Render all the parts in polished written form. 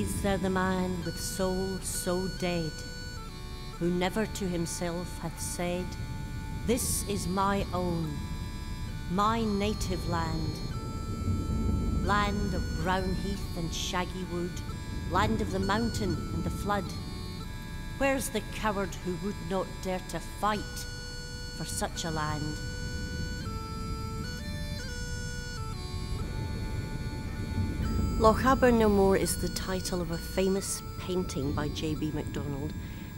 Is there the man with soul so dead, who never to himself hath said, "This is my own, my native land, land of brown heath and shaggy wood, land of the mountain and the flood. Where's the coward who would not dare to fight for such a land?" Lochaber No More is the title of a famous painting by J.B. MacDonald,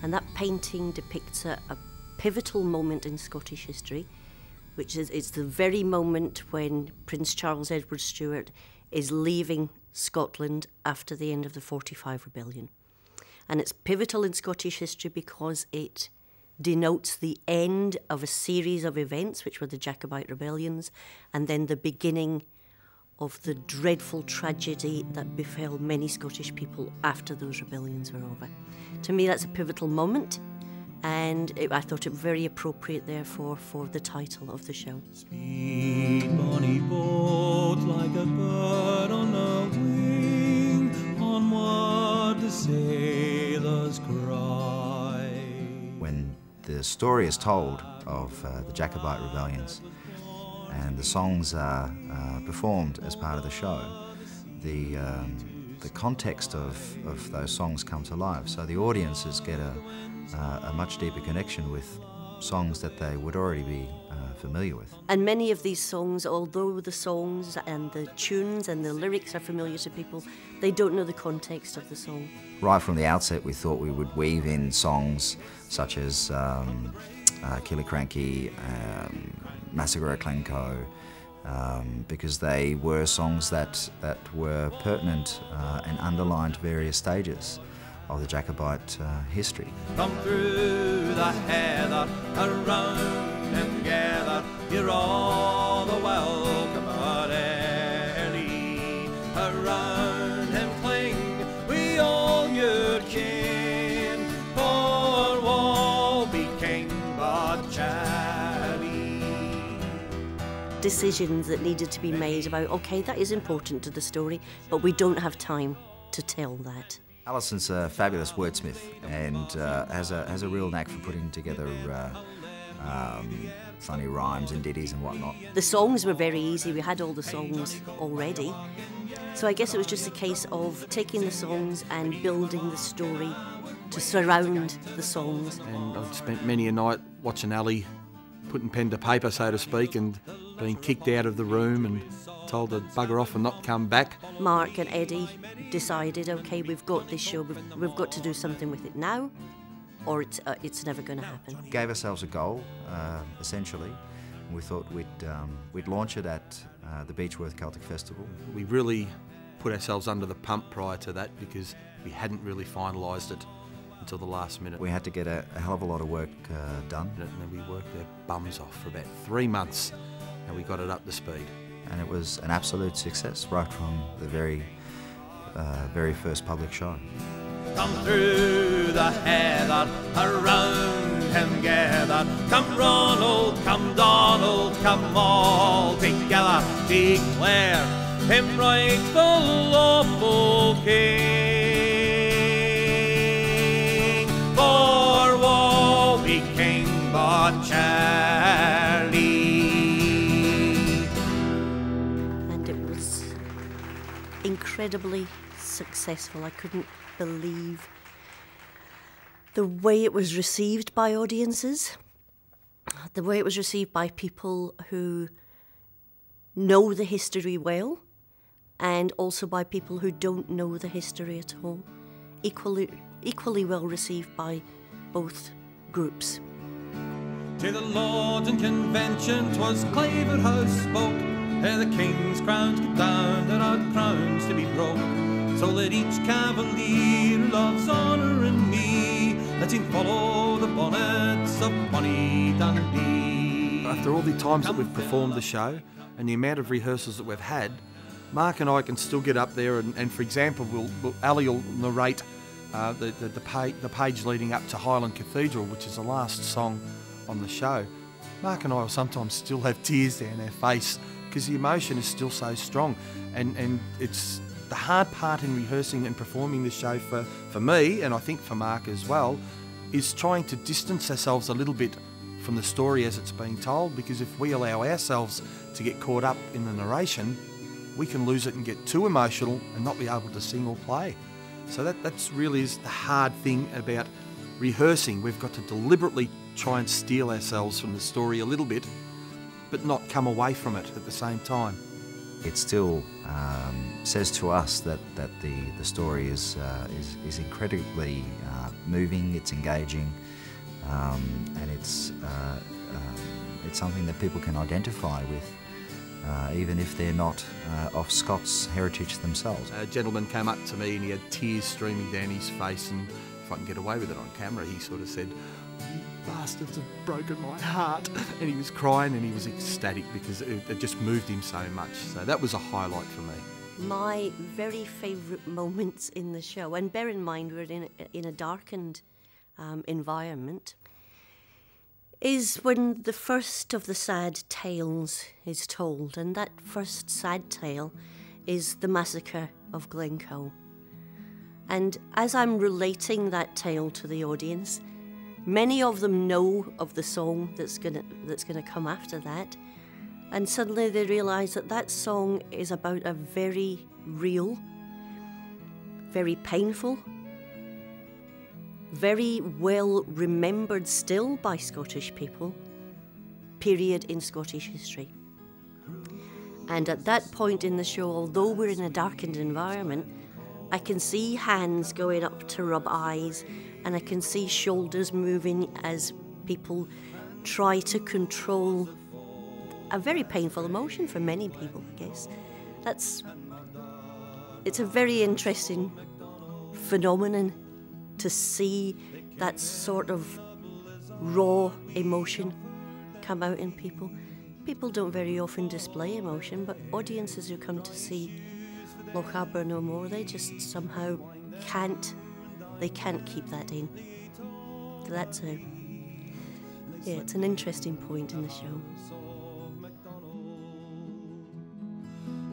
and that painting depicts a pivotal moment in Scottish history, which is it's the very moment when Prince Charles Edward Stuart is leaving Scotland after the end of the 45 rebellion. And it's pivotal in Scottish history because it denotes the end of a series of events, which were the Jacobite rebellions, and then the beginning of the dreadful tragedy that befell many Scottish people after those rebellions were over. To me, that's a pivotal moment, and I thought it very appropriate, therefore, for the title of the show. Speed, bonny boat, like a bird on a wing, onward the sailors cry. When the story is told of the Jacobite rebellions, and the songs are performed as part of the show, the context of those songs come to life. So the audiences get a much deeper connection with songs that they would already be familiar with. And many of these songs, although the songs and the tunes and the lyrics are familiar to people, they don't know the context of the song. Right from the outset, we thought we would weave in songs such as Killiecrankie, Massacre at Glencoe, because they were songs that were pertinent and underlined various stages of the Jacobite history. Come through the heather, around and gather, you're all the welcome at early. Around and cling, we all your kin, for all became but charity. Decisions that needed to be made about, okay, that is important to the story, but we don't have time to tell that. Alison's a fabulous wordsmith and has a real knack for putting together funny rhymes and ditties and whatnot. The songs were very easy. We had all the songs already. So I guess it was just a case of taking the songs and building the story to surround the songs. And I've spent many a night watching Ali putting pen to paper, so to speak, and being kicked out of the room and told to bugger off and not come back. Mark and Eddie decided, okay, we've got this show, we've got to do something with it now, or it's never going to happen. Gave ourselves a goal, essentially. We thought we'd launch it at the Beechworth Celtic Festival. We really put ourselves under the pump prior to that because we hadn't really finalised it until the last minute. We had to get a hell of a lot of work done. And then we worked our bums off for about 3 months and we got it up to speed. And it was an absolute success right from the very first public show. Come through the heather, around and gather, come Ronald, come Donald, come all together, declare him rightful lawful king, for woe became but charity. And it was incredibly successful. I couldn't believe the way it was received by audiences, the way it was received by people who know the history well, and also by people who don't know the history at all. Equally well received by both groups. To the Lords in Convention 'twas Claverhouse spoke, ere the King's crowns get down, there are crowns to be broke. So let each cavalier who loves honour and me, let him follow the bonnets of bonny Dundee. After all the times that we've performed the show and the amount of rehearsals that we've had, Mark and I can still get up there and for example, Ali will narrate the page leading up to Highland Cathedral, which is the last song on the show. Mark and I will sometimes still have tears down our face because the emotion is still so strong, and it's the hard part in rehearsing and performing the show for me, and I think for Mark as well, is trying to distance ourselves a little bit from the story as it's being told, because if we allow ourselves to get caught up in the narration, we can lose it and get too emotional and not be able to sing or play. So that's really is the hard thing about rehearsing. We've got to deliberately try and steal ourselves from the story a little bit, but not come away from it at the same time. It still says to us that the story is incredibly moving, it's engaging, and it's something that people can identify with, even if they're not of Scots heritage themselves. A gentleman came up to me and he had tears streaming down his face, and if I can get away with it on camera, he sort of said, "You bastards have broken my heart," and he was crying and he was ecstatic because it just moved him so much. So that was a highlight for me. My very favourite moments in the show, and bear in mind we're in a darkened environment, is when the first of the sad tales is told, and that first sad tale is the massacre of Glencoe. And as I'm relating that tale to the audience, many of them know of the song that's gonna come after that, and suddenly they realise that that song is about a very real, very painful, very well remembered still by Scottish people, period in Scottish history. And at that point in the show, although we're in a darkened environment, I can see hands going up to rub eyes, and I can see shoulders moving as people try to control a very painful emotion for many people, I guess. It's a very interesting phenomenon to see that sort of raw emotion come out in people. People don't very often display emotion, but audiences who come to see Lochaber No More, they just somehow can't keep that in. So it's an interesting point in the show.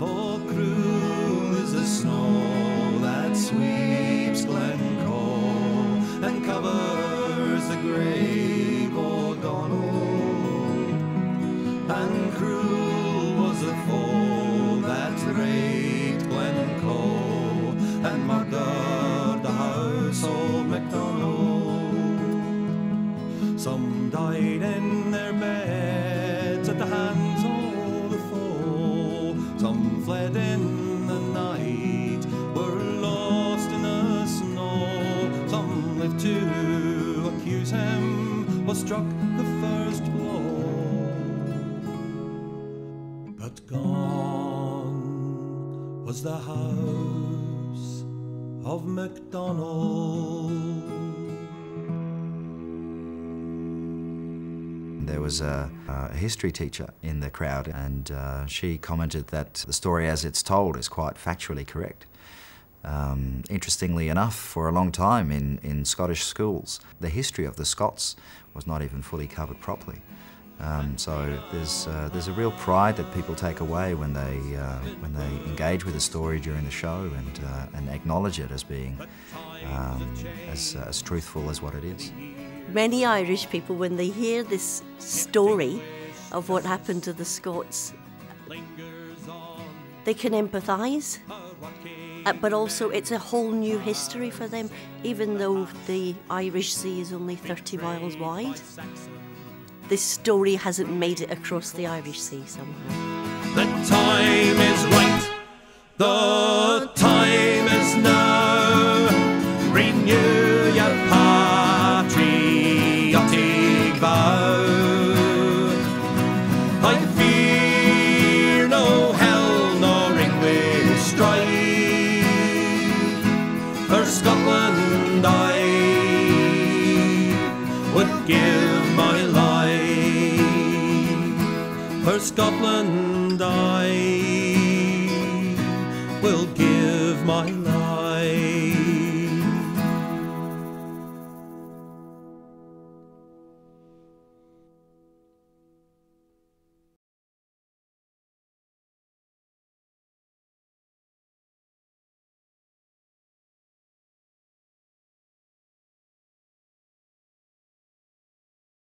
Oh, cruel is the snow that sweeps Glencoe and covers the grave O'Donnell, and cruel was the foe that raped Glencoe and murdered the house of MacDonald. Some died in their beds at the hands of the foe, some fled in the night, were lost in the snow, some lived to accuse him, was struck the first blow. But gone was the house of MacDonald. There was a history teacher in the crowd, and she commented that the story as it's told is quite factually correct. Interestingly enough, for a long time in Scottish schools, the history of the Scots was not even fully covered properly. So there's a real pride that people take away when they engage with the story during the show and acknowledge it as being as truthful as what it is. Many Irish people, when they hear this story of what happened to the Scots, they can empathise, but also it's a whole new history for them, even though the Irish Sea is only 30 miles wide. This story hasn't made it across the Irish Sea somehow. The time is right, the time is now. Renew your patriotic vow. I fear no hell nor English strife. For Scotland I would give my life. For Scotland I